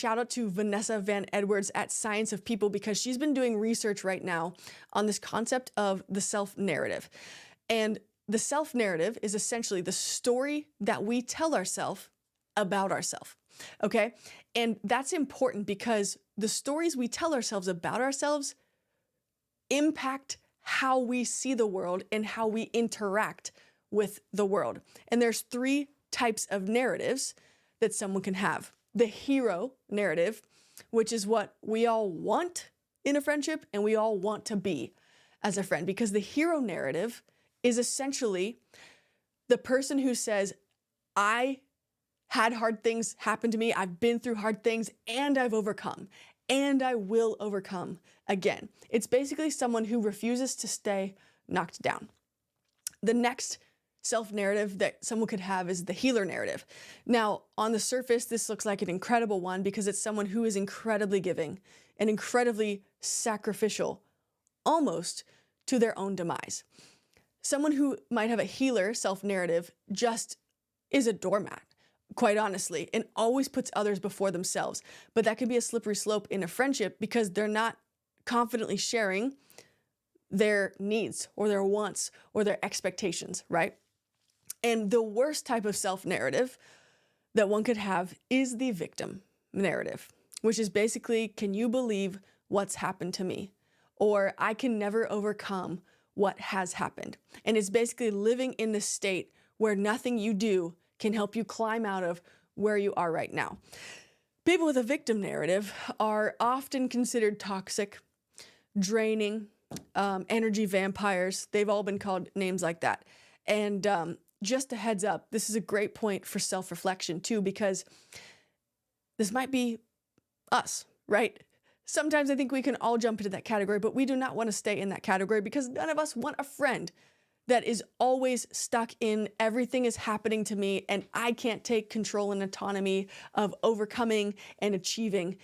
Shout out to Vanessa Van Edwards at Science of People because she's been doing research right now on this concept of the self-narrative. And the self-narrative is essentially the story that we tell ourselves about ourselves, okay? And that's important because the stories we tell ourselves about ourselves impact how we see the world and how we interact with the world. And there's three types of narratives that someone can have. The hero narrative, which is what we all want in a friendship and we all want to be as a friend, because the hero narrative is essentially the person who says, I had hard things happen to me, I've been through hard things, and I've overcome, and I will overcome again. It's basically someone who refuses to stay knocked down. The next self-narrative that someone could have is the healer narrative. Now, on the surface, this looks like an incredible one because it's someone who is incredibly giving and incredibly sacrificial, almost to their own demise. Someone who might have a healer self-narrative just is a doormat, quite honestly, and always puts others before themselves. But that can be a slippery slope in a friendship because they're not confidently sharing their needs or their wants or their expectations, right? And the worst type of self-narrative that one could have is the victim narrative, which is basically, can you believe what's happened to me? Or I can never overcome what has happened. And it's basically living in this state where nothing you do can help you climb out of where you are right now. People with a victim narrative are often considered toxic, draining, energy vampires. They've all been called names like that. And just a heads up, this is a great point for self-reflection too, because this might be us, right? Sometimes I think we can all jump into that category, but we do not want to stay in that category because none of us want a friend that is always stuck in everything is happening to me and I can't take control and autonomy of overcoming and achieving